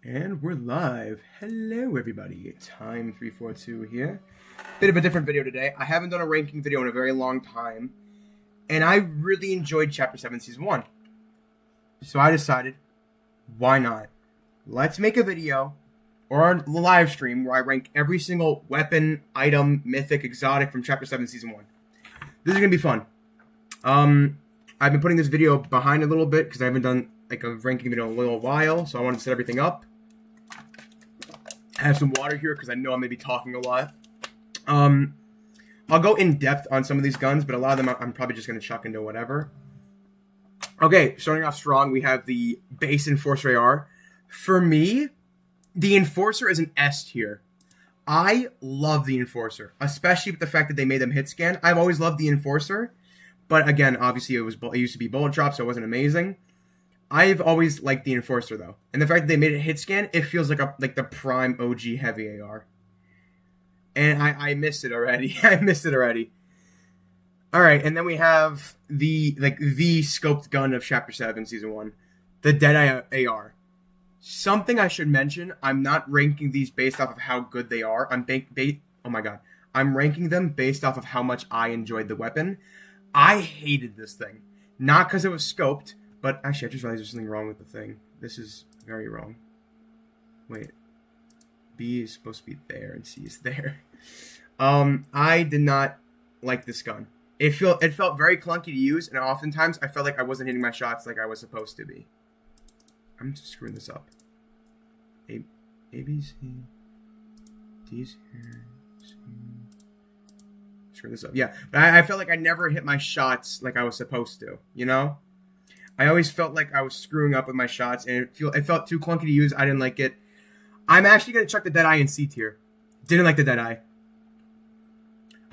And we're live. Hello, everybody. Time342 here. Bit of a different video today. I haven't done a ranking video in a very long time, and I really enjoyed Chapter 7 Season 1. So I decided, why not? Let's make a video or a live stream where I rank every single weapon, item, mythic, exotic from Chapter 7 Season 1. This is going to be fun. I've been putting this video behind a little bit because I haven't done like a ranking video in a little while, so I wanted to set everything up. I have some water here because I know I'm going to be talking a lot. I'll go in depth on some of these guns, but a lot of them I'm probably just going to chuck into whatever. Okay, starting off strong, we have the base Enforcer AR. For me, the Enforcer is an S tier. I love the Enforcer, especially with the fact that they made them hit scan. I've always loved the Enforcer, but again, obviously it used to be bullet drop, so it wasn't amazing. I've always liked the Enforcer though, and the fact that they made it hit scan, it feels like the prime OG heavy AR. And I missed it already. I missed it already. All right, and then we have the scoped gun of Chapter 7 Season 1, the Deadeye AR. Something I should mention: I'm not ranking these based off of how good they are. I'm ranking them based off of how much I enjoyed the weapon. I hated this thing, not because it was scoped. But actually, I just realized there's something wrong with the thing. This is very wrong. Wait. B is supposed to be there and C is there. I did not like this gun. It felt very clunky to use, and oftentimes I felt like I wasn't hitting my shots like I was supposed to be. I'm just screwing this up. A, B, C, D's here, C. Screw this up. Yeah, but I felt like I never hit my shots like I was supposed to, you know? I always felt like I was screwing up with my shots, and it felt too clunky to use. I didn't like it. I'm actually going to chuck the Deadeye in C tier. Didn't like the Deadeye.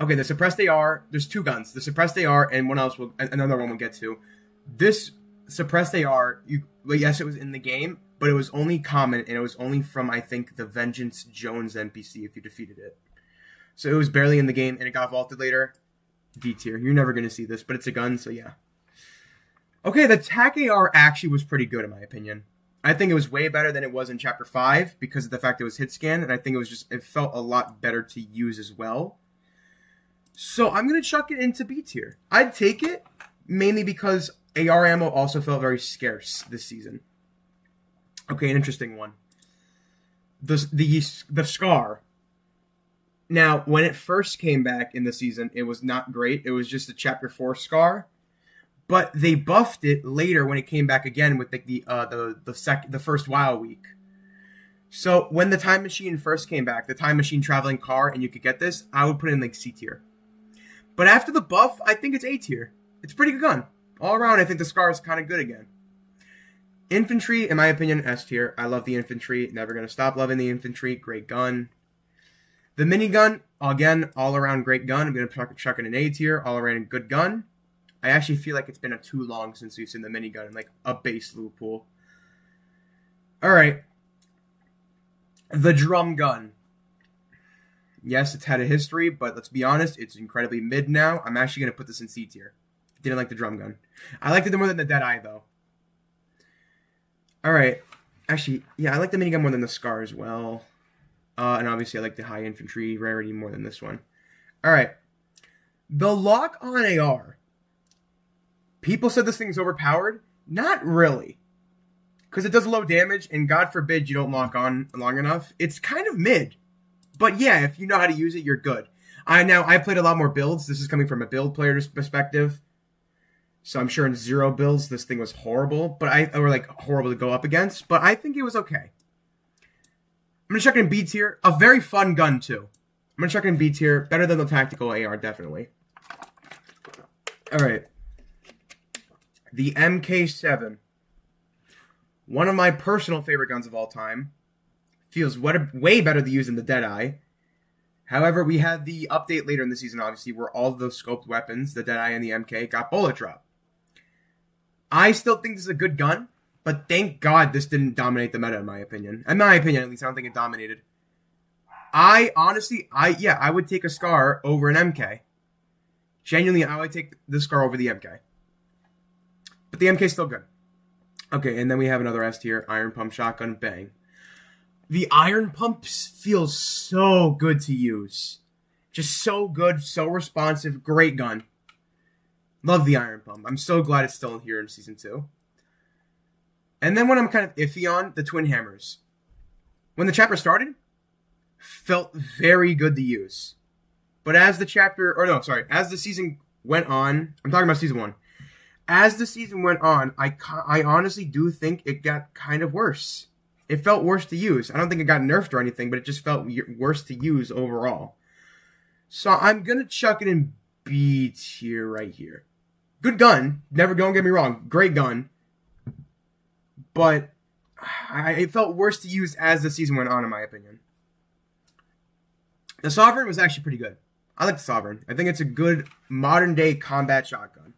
Okay, the Suppressed AR, there's two guns. The Suppressed AR and another one we'll get to. This Suppressed AR, yes, it was in the game, but it was only common, and it was only from, I think, the Vengeance Jones NPC if you defeated it. So it was barely in the game, and it got vaulted later. D tier. You're never going to see this, but it's a gun, so yeah. Okay, the TAC AR actually was pretty good in my opinion. I think it was way better than it was in Chapter 5 because of the fact it was hit scan, and I think it felt a lot better to use as well. So I'm going to chuck it into B tier. I'd take it, mainly because AR ammo also felt very scarce this season. Okay, an interesting one. The Scar. Now, when it first came back in the season, it was not great. It was just a Chapter 4 Scar. But they buffed it later when it came back again with the first WoW week. So when the Time Machine first came back, the Time Machine traveling car, and you could get this, I would put it in like C tier. But after the buff, I think it's A tier. It's a pretty good gun. All around, I think the Scar is kind of good again. Infantry, in my opinion, S tier. I love the Infantry. Never going to stop loving the Infantry. Great gun. The minigun, again, all around great gun. I'm going to chuck in an A tier. All around good gun. I actually feel like it's been too long since we've seen the minigun in like a base loot pool. Alright. The drum gun. Yes, it's had a history, but let's be honest, it's incredibly mid now. I'm actually going to put this in C tier. Didn't like the drum gun. I liked it more than the Deadeye, though. Alright. Actually, yeah, I like the minigun more than the Scar as well. And obviously I like the high infantry rarity more than this one. Alright. The lock-on AR. People said this thing's overpowered. Not really. Because it does low damage, and God forbid you don't lock on long enough. It's kind of mid. But yeah, if you know how to use it, you're good. I played a lot more builds. This is coming from a build player's perspective. So I'm sure in 0 builds, this thing was horrible. Or like horrible to go up against. But I think it was okay. I'm going to chuck it in B tier. A very fun gun, too. I'm going to chuck it in B tier. Better than the tactical AR, definitely. Alright. The MK7. One of my personal favorite guns of all time. Feels way better to use than the Deadeye. However, we had the update later in the season, obviously, where all of those scoped weapons, the Deadeye and the MK, got bullet drop. I still think this is a good gun, but thank God this didn't dominate the meta, in my opinion. In my opinion, at least, I don't think it dominated. I would take a Scar over an MK. Genuinely, I would take the Scar over the MK. But the MK is still good. Okay, and then we have another S tier, Iron Pump Shotgun, bang. The iron pump feels so good to use. Just so good, so responsive, great gun. Love the iron pump. I'm so glad it's still here in Season 2. And then what I'm kind of iffy on, the twin hammers. When the chapter started, felt very good to use. But as the season went on, I'm talking about Season 1. As the season went on, I honestly do think it got kind of worse. It felt worse to use. I don't think it got nerfed or anything, but it just felt worse to use overall. So I'm going to chuck it in B tier right here. Good gun. Never, don't get me wrong. Great gun. But it felt worse to use as the season went on, in my opinion. The Sovereign was actually pretty good. I like the Sovereign. I think it's a good modern-day combat shotgun.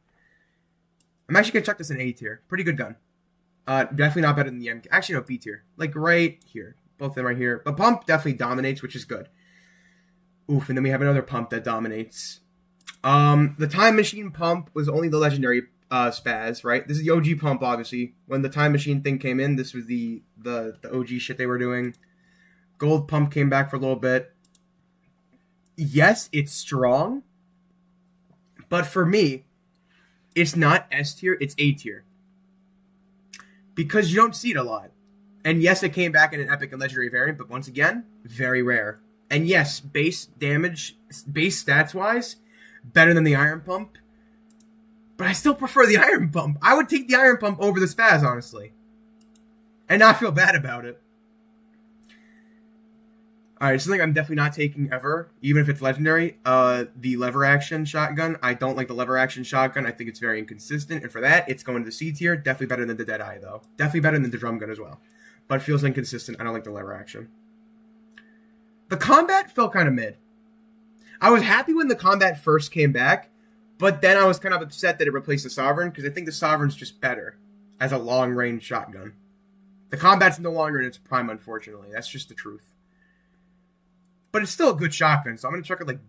I'm actually going to chuck this in A tier. Pretty good gun. Definitely not better than the MK. Actually, no, B tier. Like, right here. Both of them right here. But pump definitely dominates, which is good. Oof, and then we have another pump that dominates. The Time Machine pump was only the legendary spaz, right? This is the OG pump, obviously. When the Time Machine thing came in, this was the OG shit they were doing. Gold pump came back for a little bit. Yes, it's strong. But for me, it's not S tier, it's A tier. Because you don't see it a lot. And yes, it came back in an epic and legendary variant, but once again, very rare. And yes, base damage, base stats-wise, better than the Iron Pump. But I still prefer the Iron Pump. I would take the Iron Pump over the spaz, honestly. And not feel bad about it. Alright, something I'm definitely not taking ever, even if it's legendary. The lever action shotgun. I don't like the lever action shotgun. I think it's very inconsistent. And for that, it's going to the C tier. Definitely better than the Deadeye, though. Definitely better than the drum gun as well. But it feels inconsistent. I don't like the lever action. The combat felt kind of mid. I was happy when the combat first came back, but then I was kind of upset that it replaced the Sovereign, because I think the Sovereign's just better as a long-range shotgun. The combat's no longer in its prime, unfortunately. That's just the truth. But it's still a good shotgun, so I'm going to chuck it like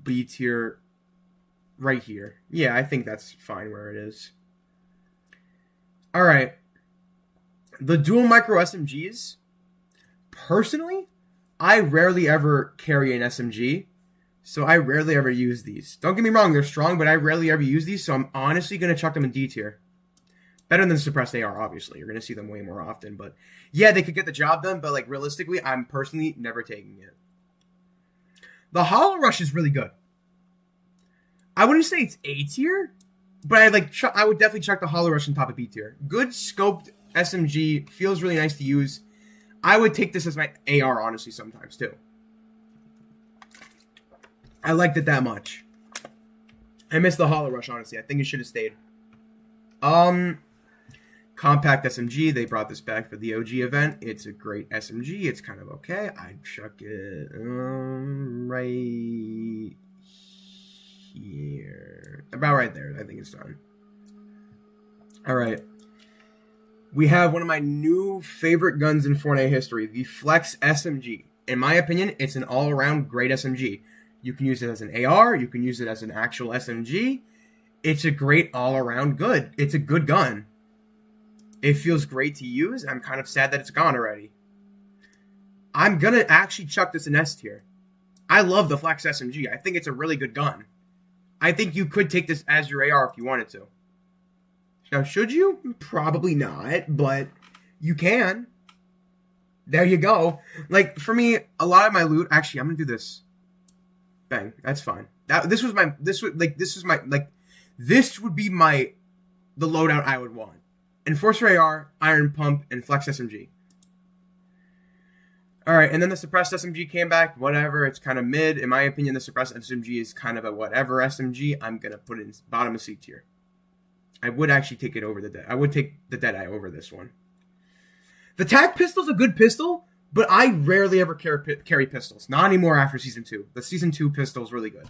B tier right here. Yeah, I think that's fine where it is. Alright. The dual micro SMGs, personally, I rarely ever carry an SMG, so I rarely ever use these. Don't get me wrong, they're strong, but I rarely ever use these, so I'm honestly going to chuck them in D tier. Better than suppressed AR, obviously. You're going to see them way more often, but yeah, they could get the job done, but like realistically, I'm personally never taking it. The Hollow Rush is really good. I wouldn't say it's A tier, but I would definitely chuck the Hollow Rush on top of B tier. Good scoped SMG, feels really nice to use. I would take this as my AR, honestly, sometimes, too. I liked it that much. I missed the Hollow Rush, honestly. I think it should have stayed. Compact SMG, they brought this back for the OG event. It's a great SMG. It's kind of okay. I'd chuck it right here. About right there. I think it's done. Alright. We have one of my new favorite guns in Fortnite history, the Flex SMG. In my opinion, it's an all-around great SMG. You can use it as an AR. You can use it as an actual SMG. It's a great all-around good. It's a good gun. It feels great to use. I'm kind of sad that it's gone already. I'm going to actually chuck this in S tier. I love the Flex SMG. I think it's a really good gun. I think you could take this as your AR if you wanted to. Now, should you? Probably not, but you can. There you go. Like, for me, a lot of my loot... Actually, I'm going to do this. Bang. That's fine. This would be the loadout I would want. Enforcer AR, Iron Pump, and Flex SMG. Alright, and then the Suppressed SMG came back. Whatever, it's kind of mid. In my opinion, the Suppressed SMG is kind of a whatever SMG. I'm going to put it in bottom of C tier. I would actually take it over I would take the Deadeye over this one. The TAC pistol's a good pistol, but I rarely ever carry pistols. Not anymore after Season 2. The Season 2 pistol's really good.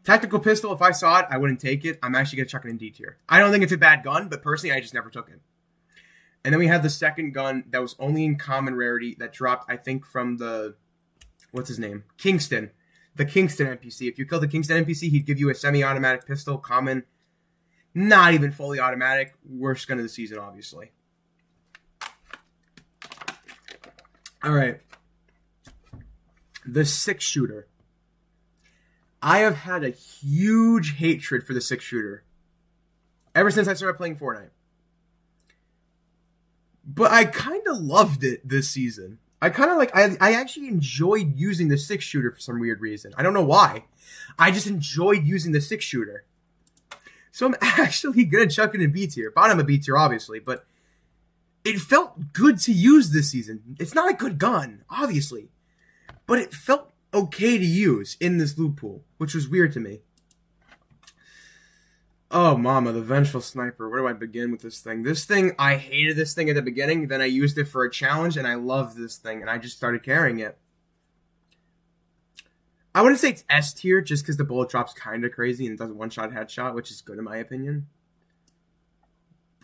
Tactical pistol, if I saw it, I wouldn't take it. I'm actually going to chuck it in D tier. I don't think it's a bad gun, but personally, I just never took it. And then we have the second gun that was only in common rarity that dropped, I think, from the... What's his name? Kingston. The Kingston NPC. If you killed the Kingston NPC, he'd give you a semi-automatic pistol, common, not even fully automatic. Worst gun of the season, obviously. All right. The 6-shooter. I have had a huge hatred for the 6-shooter ever since I started playing Fortnite. But I kind of loved it this season. I kind of I actually enjoyed using the 6-shooter for some weird reason. I don't know why. I just enjoyed using the 6-shooter. So I'm actually going to chuck it in B tier. Bottom of B tier, obviously, but it felt good to use this season. It's not a good gun, obviously, but it felt okay to use in this loot pool, which was weird to me. Oh, mama, the Vengeful Sniper. Where do I begin with this thing? This thing, I hated this thing at the beginning. Then I used it for a challenge, and I loved this thing, and I just started carrying it. I wouldn't say it's S tier, just because the bullet drop's kind of crazy, and it does one-shot headshot, which is good in my opinion.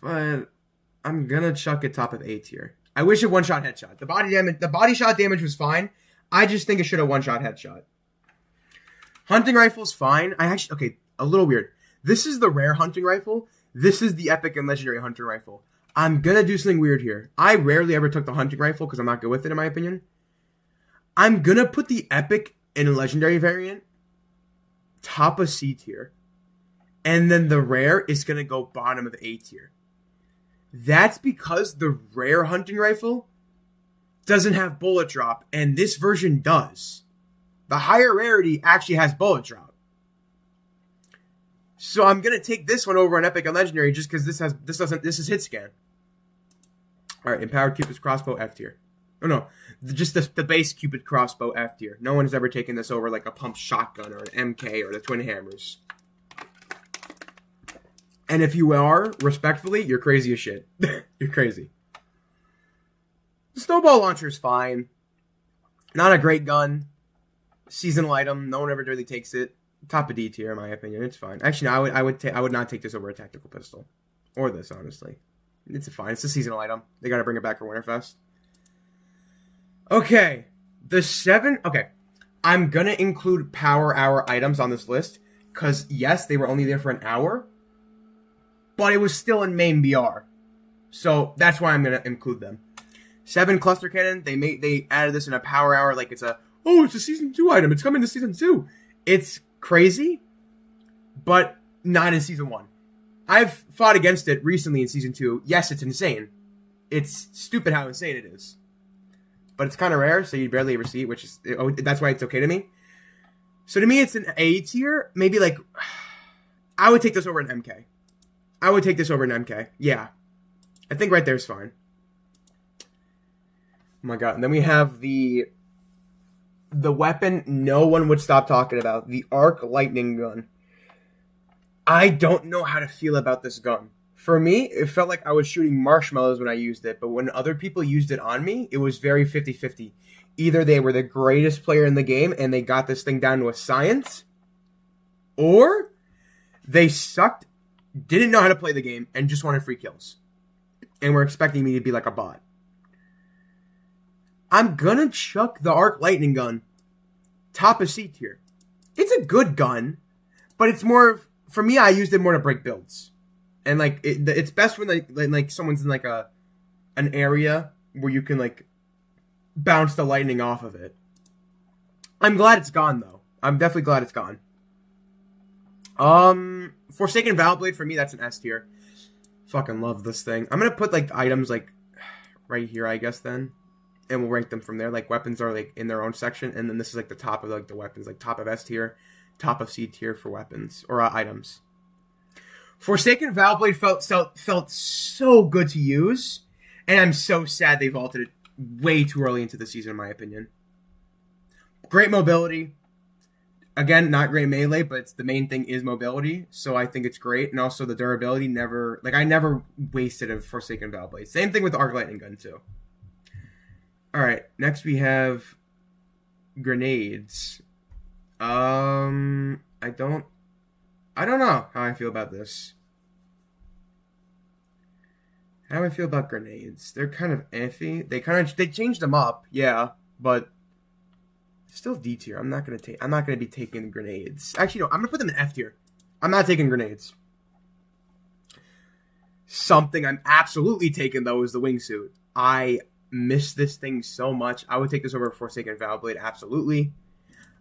But I'm gonna chuck it top of A tier. I wish it one-shot headshot. The body shot damage was fine. I just think it should have one-shot headshot. Hunting rifle's fine. Okay, a little weird. This is the rare hunting rifle. This is the epic and legendary hunting rifle. I'm gonna do something weird here. I rarely ever took the hunting rifle because I'm not good with it in my opinion. I'm gonna put the epic and legendary variant top of C tier. And then the rare is gonna go bottom of A tier. That's because the rare hunting rifle doesn't have bullet drop, and this version does. The higher rarity actually has bullet drop. So I'm gonna take this one over on epic and legendary just because this is hit scan. All right, empowered Cupid's crossbow F tier. Oh no, just the base Cupid crossbow F tier. No one has ever taken this over like a pump shotgun or an MK or the twin hammers. And if you are, respectfully, you're crazy as shit. You're crazy. The snowball launcher is fine. Not a great gun. Seasonal item. No one ever really takes it. Top of D tier, in my opinion. It's fine. Actually, no, I would not take this over a tactical pistol, or this. Honestly, it's fine. It's a seasonal item. They got to bring it back for Winterfest. Okay, the 7. Okay, I'm gonna include power hour items on this list because yes, they were only there for an hour, but it was still in main BR, so that's why I'm gonna include them. 7 cluster cannon. They added this in a power hour like it's a season 2 item. It's coming to season 2. It's crazy, but not in season 1. I've fought against it recently in season 2. Yes, it's insane. It's stupid how insane it is. But it's kind of rare, so you barely ever see it, that's why it's okay to me. So to me, it's an A tier. Maybe like, I would take this over an MK. I would take this over an MK. Yeah. I think right there is fine. Oh my god. And then we have the weapon no one would stop talking about. The Arc Lightning Gun. I don't know how to feel about this gun. For me, it felt like I was shooting marshmallows when I used it, but when other people used it on me, it was very 50-50. Either they were the greatest player in the game and they got this thing down to a science, or they sucked, didn't know how to play the game, and just wanted free kills. And were expecting me to be like a bot. I'm gonna chuck the Arc Lightning Gun top of C tier. It's a good gun, but it's more, for me, I used it more to break builds. And like it's best when like someone's in like an area where you can like bounce the lightning off of it. I'm glad it's gone though. I'm definitely glad it's gone. Forsaken Valblade for me, that's an S tier. Fucking love this thing. I'm gonna put like items like right here, I guess then, and we'll rank them from there. Like weapons are like in their own section, and then this is like the top of like the weapons, like top of S tier, top of C tier for weapons or items. Forsaken Valblade felt so good to use, and I'm so sad they vaulted it way too early into the season, in my opinion. Great mobility. Again, not great melee, but the main thing is mobility, so I think it's great. And also the durability, I never wasted a Forsaken Valblade. Same thing with the Arc Lightning Gun, too. Alright, next we have grenades. I don't know how I feel about this. How do I feel about grenades? They're kind of iffy. They changed them up, yeah, but still D tier. I'm not gonna be taking grenades. Actually, no, I'm gonna put them in F tier. I'm not taking grenades. Something I'm absolutely taking though is the wingsuit. I miss this thing so much. I would take this over Forsaken Valblade, absolutely.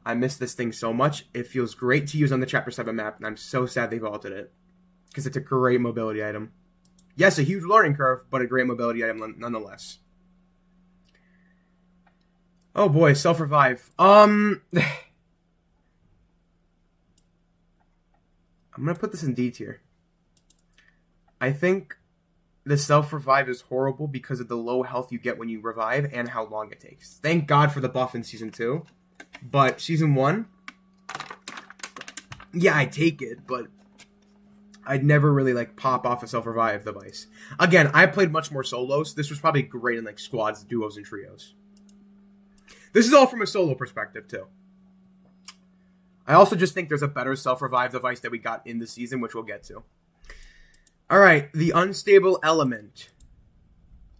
I miss this thing so much. It feels great to use on the Chapter 7 map, and I'm so sad they vaulted it. Because it's a great mobility item. Yes, a huge learning curve, but a great mobility item nonetheless. Oh boy, self-revive. I'm going to put this in D tier. I think the self-revive is horrible because of the low health you get when you revive and how long it takes. Thank God for the buff in Season 2. But Season 1, yeah, I take it, but I'd never really, like, pop off a self-revive device. Again, I played much more solos. This was probably great in, like, squads, duos, and trios. This is all from a solo perspective, too. I also just think there's a better self-revive device that we got in the season, which we'll get to. Alright, the Unstable Element.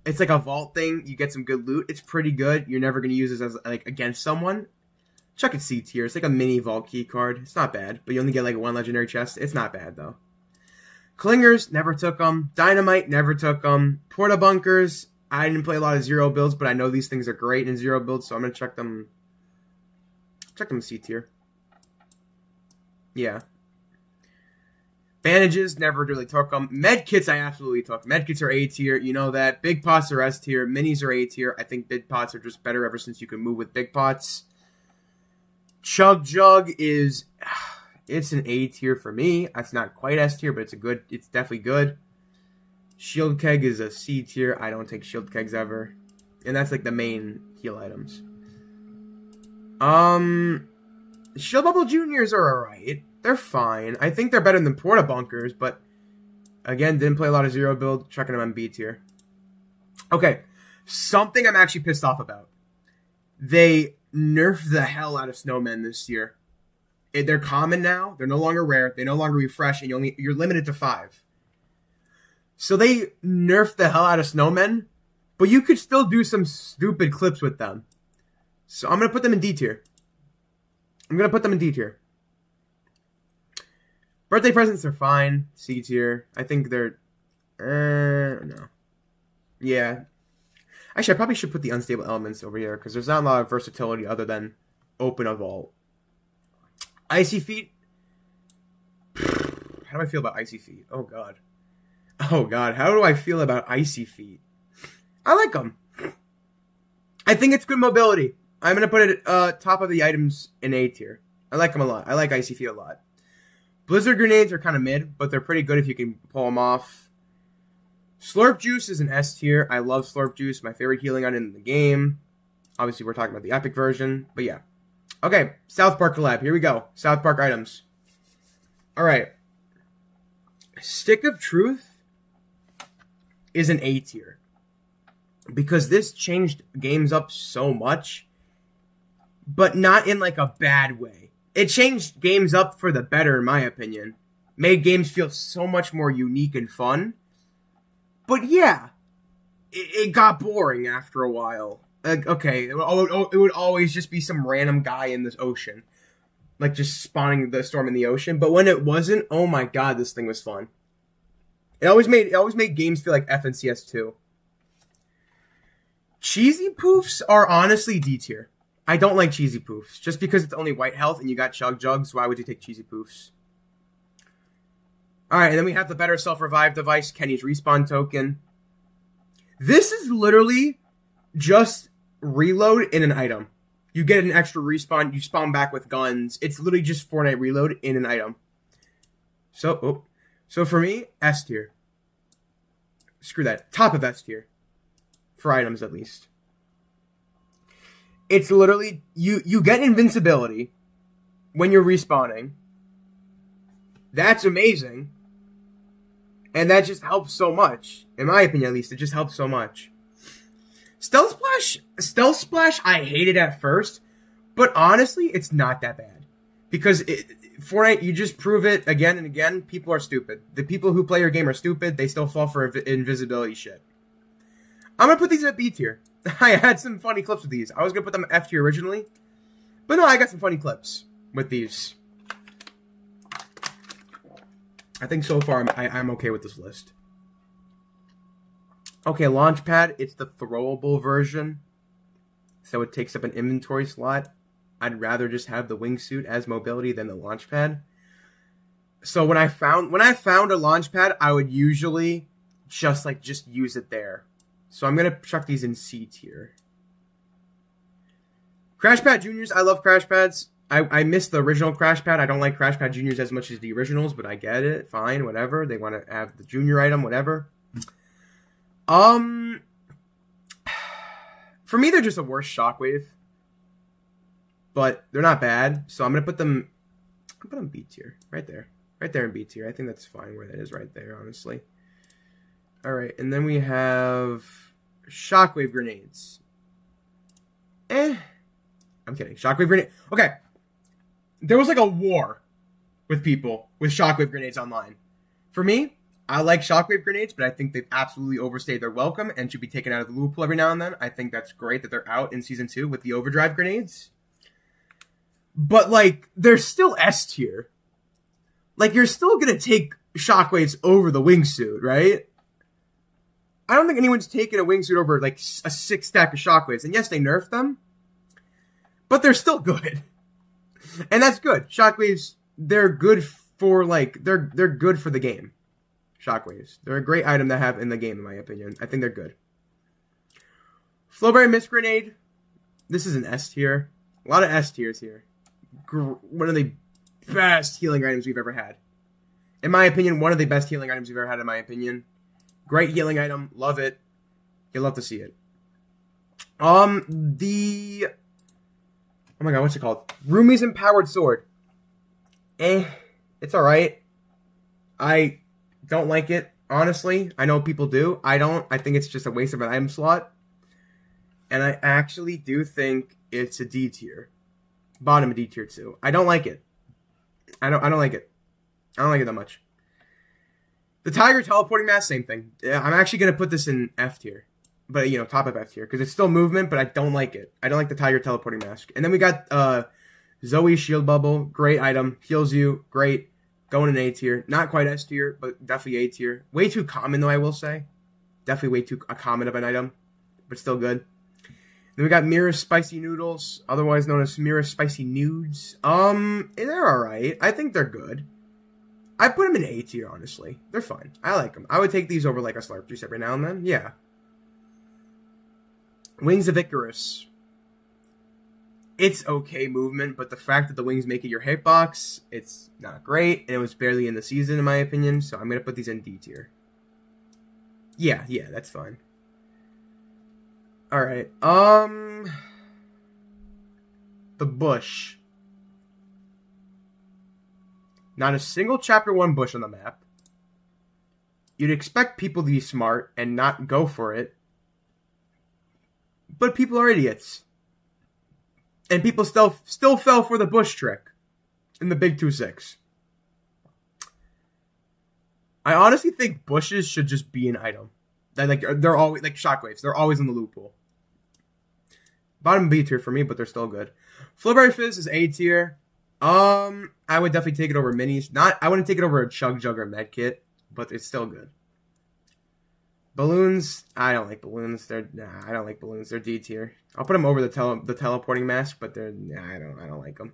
It's like a vault thing. You get some good loot. It's pretty good. You're never going to use this as, like, against someone. Chuck it C tier. It's like a mini vault key card. It's not bad, but you only get, like, one legendary chest. It's not bad, though. Clingers, never took them. Dynamite, never took them. Porta Bunkers, I didn't play a lot of zero builds, but I know these things are great in zero builds, so I'm going to check them. Check them C tier. Yeah. Bandages, never really took them. Medkits, I absolutely took. Medkits are A tier, you know that. Big pots are S tier. Minis are A tier. I think big pots are just better ever since you can move with big pots. Chug Jug is... It's an A tier for me. It's not quite S tier, but it's definitely good. Shield Keg is a C tier. I don't take Shield Kegs ever. And that's like the main heal items. Shield Bubble Juniors are alright. They're fine. I think they're better than Porta Bunkers, but again, didn't play a lot of zero build. Checking them on B tier. Okay. Something I'm actually pissed off about. They nerfed the hell out of snowmen this year. They're common now. They're no longer rare. They no longer refresh, and you're limited to 5. So they nerfed the hell out of snowmen, but you could still do some stupid clips with them. So I'm going to put them in D tier. Birthday presents are fine. C tier. I think they're... no. Yeah. Actually, I probably should put the Unstable Elements over here, because there's not a lot of versatility other than open a vault. Icy Feet. How do I feel about Icy Feet? Oh, God. Oh, God. How do I feel about Icy Feet? I like them. I think it's good mobility. I'm going to put it top of the items in A tier. I like them a lot. I like Icy Feet a lot. Blizzard Grenades are kind of mid, but they're pretty good if you can pull them off. Slurp Juice is an S tier. I love Slurp Juice. My favorite healing item in the game. Obviously, we're talking about the epic version, but yeah. Okay, South Park collab. Here we go. South Park items. Alright. Stick of Truth is an A tier. Because this changed games up so much, but not in like a bad way. It changed games up for the better, in my opinion. Made games feel so much more unique and fun. But yeah, it got boring after a while. Like, okay, it would always just be some random guy in this ocean. Like, just spawning the storm in the ocean. But when it wasn't, oh my god, this thing was fun. It always made games feel like FNCS2. Cheesy Poofs are honestly D tier. I don't like Cheesy Poofs. Just because it's only white health and you got Chug Jugs, why would you take Cheesy Poofs? Alright, and then we have the better self-revive device, Kenny's respawn token. This is literally just reload in an item. You get an extra respawn, you spawn back with guns. It's literally just Fortnite reload in an item. So for me, S tier. Screw that. Top of S tier. For items, at least. It's literally, you get invincibility when you're respawning. That's amazing. And that just helps so much. In my opinion, at least, it just helps so much. Stealth Splash, I hated at first, but honestly, it's not that bad. Because Fortnite, you just prove it again and again, people are stupid. The people who play your game are stupid, they still fall for invisibility shit. I'm gonna put these at B tier. I had some funny clips with these. I was gonna put them at F tier originally, but no, I got some funny clips with these. I think so far I'm okay with this list. Okay, Launchpad, it's the throwable version, so it takes up an inventory slot. I'd rather just have the wingsuit as mobility than the Launchpad. So when I found a Launchpad, I would usually just use it there. So I'm gonna chuck these in C tier. Crash Pad Juniors, I love Crash Pads. I miss the original Crash Pad. I don't like Crash Pad Juniors as much as the originals, but I get it. Fine, whatever. They want to have the junior item, whatever. For me, they're just a worse Shockwave. But they're not bad, so I'm gonna put them B tier. Right there in B tier. I think that's fine where that is right there, honestly. Alright, and then we have Shockwave Grenades. I'm kidding. Shockwave Grenade. Okay. There was like a war with people with Shockwave Grenades online. For me, I like Shockwave Grenades, but I think they've absolutely overstayed their welcome and should be taken out of the loot pool every now and then. I think that's great that they're out in Season 2 with the Overdrive Grenades. But, like, they're still S tier. Like, you're still gonna take Shockwaves over the wingsuit, right? I don't think anyone's taken a wingsuit over, like, a 6 stack of Shockwaves. And yes, they nerfed them, but they're still good. And that's good. Shockwaves, they're good for, like, they're good for the game. Shockwaves. They're a great item to have in the game, in my opinion. I think they're good. Flowberry Mist Grenade. This is an S tier. A lot of S tiers here. One of the best healing items we've ever had. In my opinion, one of the best healing items we've ever had, in my opinion. Great healing item. Love it. You'll love to see it. Oh my god, what's it called? Rumi's Empowered Sword. It's alright. I don't like it, honestly. I know people do. I don't. I think it's just a waste of an item slot. And I actually do think it's a D tier. Bottom of D tier too. I don't like it. I don't like it. I don't like it that much. The Tiger Teleporting Mask, same thing. I'm actually going to put this in F tier. But, you know, top of F tier. Because it's still movement, but I don't like it. I don't like the Tiger Teleporting Mask. And then we got Zoe Shield Bubble. Great item. Heals you. Great. Going in A tier. Not quite S tier, but definitely A tier. Way too common, though, I will say. Definitely way too common of an item. But still good. Then we got Mira Spicy Noodles. Otherwise known as Mira Spicy Nudes. They're alright. I think they're good. I put them in A tier, honestly. They're fine. I like them. I would take these over like a Slurp Juice every now and then. Yeah. Wings of Icarus. It's okay movement, but the fact that the wings make it your hitbox, it's not great. And it was barely in the season, in my opinion. So I'm going to put these in D tier. Yeah, that's fine. Alright. The bush. Not a single Chapter 1 bush on the map. You'd expect people to be smart and not go for it. But people are idiots. And people still fell for the bush trick in the Big 2-6. I honestly think bushes should just be an item. They're always like Shockwaves. They're always in the loot pool. Bottom B tier for me, but they're still good. Flowberry Fizz is A tier. I would definitely take it over minis. I wouldn't take it over a Chug Jug or Medkit, but it's still good. Balloons, I don't like balloons. I don't like balloons. They're D tier. I'll put them over the teleporting mask, but I don't like them.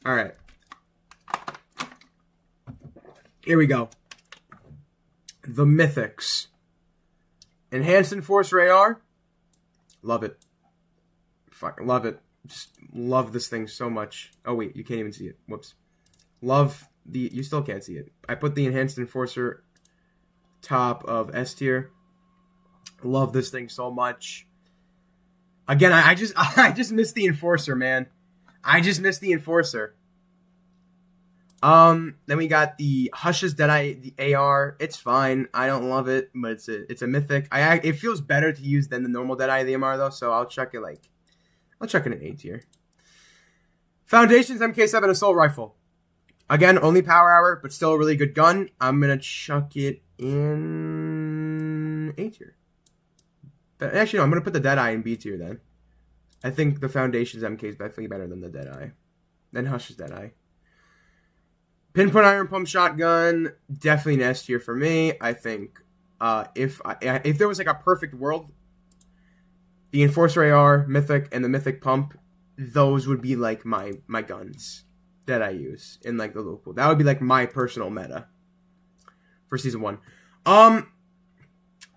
All right. Here we go. The Mythics. Enhanced Enforcer AR. Love it. Fucking love it. Just love this thing so much. Oh wait, you can't even see it. Whoops. You still can't see it. I put the Enhanced Enforcer top of S tier. Love this thing so much. Again, I just miss the Enforcer, man. I just miss the Enforcer. Then we got the Hush's Deadeye, the AR. It's fine. I don't love it, but it's a mythic. It feels better to use than the normal Deadeye, the MR though, so I'll chuck it in an A tier. Foundation's MK7 Assault Rifle. Again, only power hour, but still a really good gun. I'm gonna chuck it in A tier. Actually, no, I'm gonna put the Deadeye in B tier then. I think the Foundation's MK is definitely better than the Deadeye. Then Hush's Deadeye. Pinpoint Iron Pump Shotgun, definitely an S tier for me. I think If there was like a perfect world, the Enforcer AR, Mythic, and the Mythic Pump, those would be like my guns that I use in like the local. That would be like my personal meta for season 1.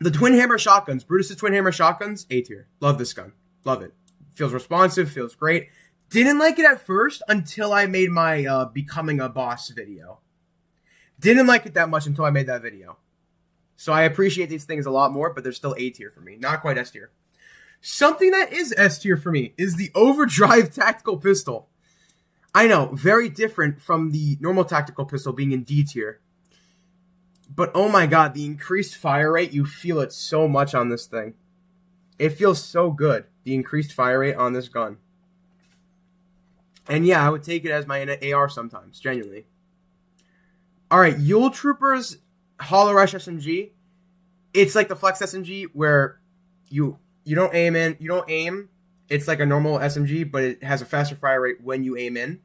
The Twin Hammer shotguns, Brutus's Twin Hammer shotguns, A tier. Love this gun. Love it. Feels responsive, feels great. Didn't like it at first until I made my becoming a boss video. Didn't like it that much until I made that video. So I appreciate these things a lot more, but they're still A tier for me. Not quite S tier. Something that is S tier for me is the Overdrive Tactical Pistol. I know, very different from the normal Tactical Pistol being in D tier. But oh my god, the increased fire rate, you feel it so much on this thing. It feels so good, the increased fire rate on this gun. And yeah, I would take it as my AR sometimes, genuinely. Alright, Yule Troopers Hollow Rush SMG. It's like the Flex SMG where you don't aim. It's like a normal SMG, but it has a faster fire rate when you aim in.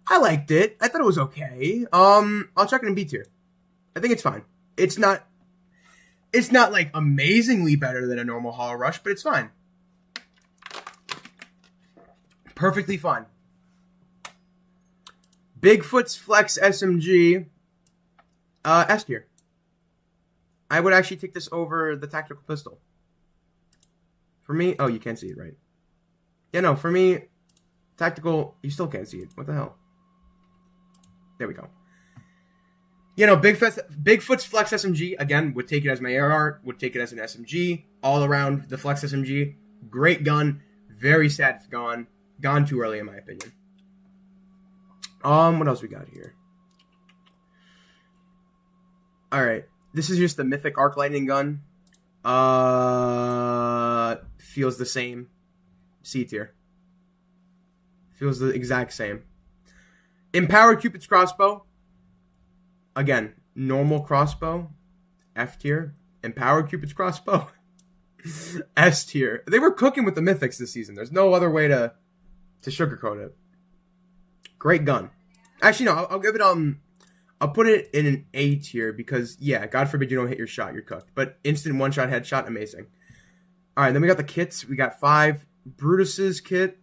I liked it. I thought it was okay. I'll check it in B tier. I think it's fine. It's not like amazingly better than a normal Hollow Rush, but it's fine. Perfectly fine. Bigfoot's Flex SMG, S tier. I would actually take this over the Tactical Pistol. For me, oh, you can't see it, right? Yeah, no, for me, Tactical, you still can't see it. What the hell? There we go. You know, Bigfoot's Flex SMG, again, would take it as my AR, would take it as an SMG, all around the Flex SMG. Great gun. Very sad it's gone. Gone too early, in my opinion. What else we got here? Alright. This is just the Mythic Arc Lightning gun. Feels the same. C tier. Feels the exact same. Empowered Cupid's Crossbow. Again, normal crossbow, F tier. Empowered Cupid's Crossbow, S tier. They were cooking with the Mythics this season. There's no other way to sugarcoat it. Great gun. Actually, no, I'll give it, I'll put it in an A tier because, yeah, God forbid you don't hit your shot, you're cooked. But instant one-shot headshot, amazing. Alright, then we got the kits. We got 5. Brutus's kit,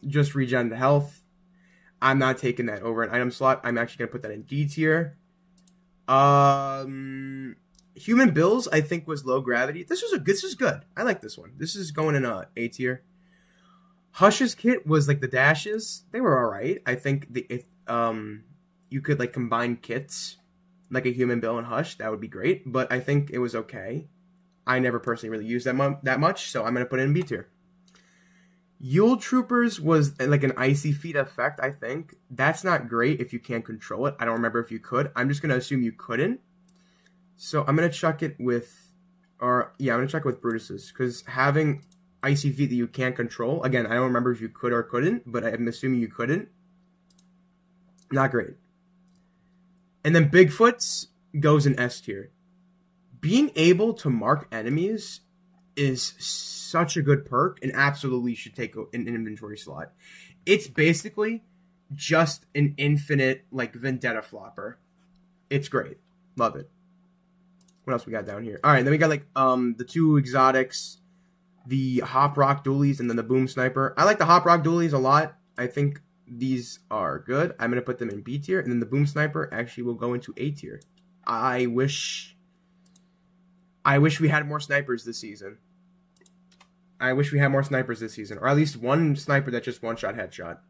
just regen health. I'm not taking that over an item slot. I'm actually going to put that in D tier. Human Bills, I think, was low gravity. This is good. I like this one. This is going in A tier. Hush's kit was like the dashes. They were alright. I think if you could like combine kits, like a Human Bill and Hush, that would be great. But I think it was okay. I never personally really used that much, so I'm going to put it in B tier. Yule Troopers was like an Icy Feet effect, I think. That's not great if you can't control it. I don't remember if you could. I'm just going to assume you couldn't. So I'm going to chuck it with... I'm going to check it with Brutus's. Because having Icy Feet that you can't control... Again, I don't remember if you could or couldn't. But I'm assuming you couldn't. Not great. And then Bigfoot's goes in S tier. Being able to mark enemies is such a good perk and absolutely should take an inventory slot. It's basically just an infinite like Vendetta flopper. It's great. Love it. What else we got down here? Alright, then we got like the 2 exotics, the Hop Rock Dualies, and then the Boom Sniper. I like the Hop Rock Dualies a lot. I think these are good. I'm going to put them in B tier, and then the Boom Sniper actually will go into A tier. I wish we had more snipers this season. Or at least one sniper that just one-shot headshot.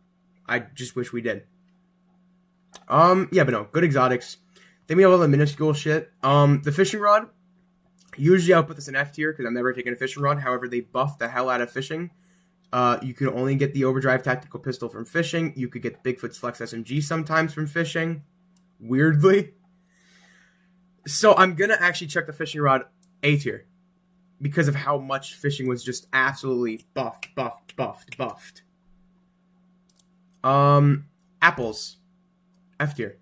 I just wish we did. Yeah, but no, good exotics. Then we have all the minuscule shit. The fishing rod. Usually I'll put this in F tier because I'm never taking a fishing rod. However, they buffed the hell out of fishing. You can only get the Overdrive Tactical Pistol from fishing. You could get Bigfoot's Flex SMG sometimes from fishing. Weirdly. So I'm going to actually check the fishing rod A tier. Because of how much fishing was just absolutely buffed. Apples, F tier.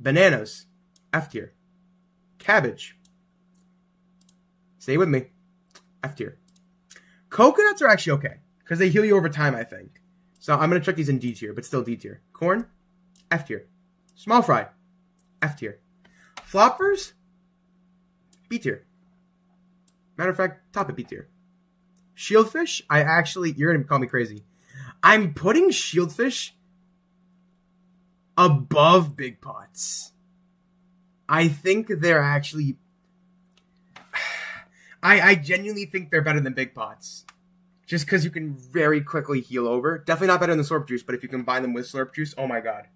Bananas, F tier. Cabbage. Stay with me. F tier. Coconuts are actually okay. Because they heal you over time, I think. So I'm going to check these in D tier, but still D tier. Corn, F tier. Small fry, F tier. Floppers, B tier. Matter of fact, top of B tier. Shieldfish, you're going to call me crazy. I'm putting Shieldfish above Big Pots. I think they're actually... I genuinely think they're better than Big Pots. Just because you can very quickly heal over. Definitely not better than Slurp Juice, but if you combine them with Slurp Juice, oh my god.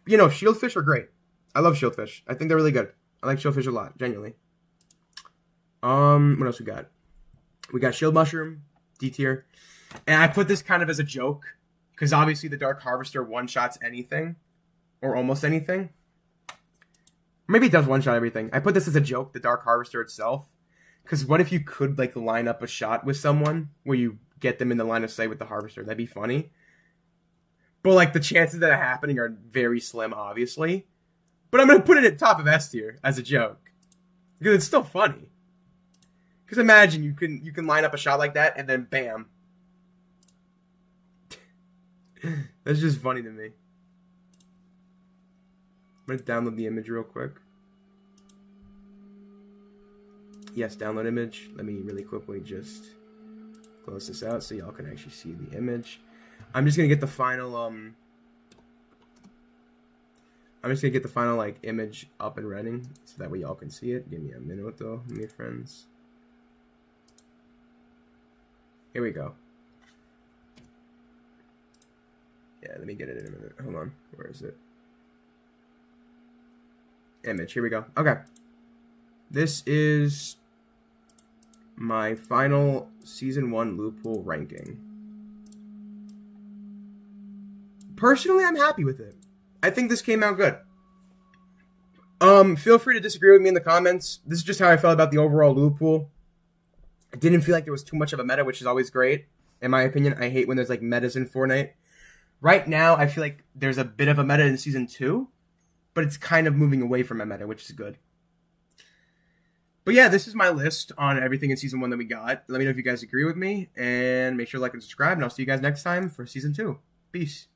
But, Shieldfish are great. I love Shieldfish. I think they're really good. I like Shieldfish a lot, genuinely. What else we got? We got Shield Mushroom, D tier. And I put this kind of as a joke, because obviously the Dark Harvester one-shots anything, or almost anything. Maybe it does one-shot everything. I put this as a joke, the Dark Harvester itself. Because what if you could, line up a shot with someone where you get them in the line of sight with the Harvester? That'd be funny. But, the chances of that happening are very slim, obviously. But I'm going to put it at top of S tier as a joke. Because it's still funny. Because imagine you can line up a shot like that, and then bam. That's just funny to me. I'm going to download the image real quick. Yes, download image. Let me really quickly just close this out so y'all can actually see the image. I'm just gonna get the final image up and running so that way y'all can see it. Give me a minute though, my friends. Here we go. Yeah, let me get it in a minute. Hold on. Where is it? Image. Here we go. Okay. This is my final Season 1 Loot Pool ranking. Personally, I'm happy with it. I think this came out good. Feel free to disagree with me in the comments. This is just how I felt about the overall Loot Pool. I didn't feel like there was too much of a meta, which is always great. In my opinion, I hate when there's metas in Fortnite. Right now, I feel like there's a bit of a meta in Season 2, but it's kind of moving away from a meta, which is good. But yeah, this is my list on everything in Season 1 that we got. Let me know if you guys agree with me, and make sure to like and subscribe, and I'll see you guys next time for Season 2. Peace.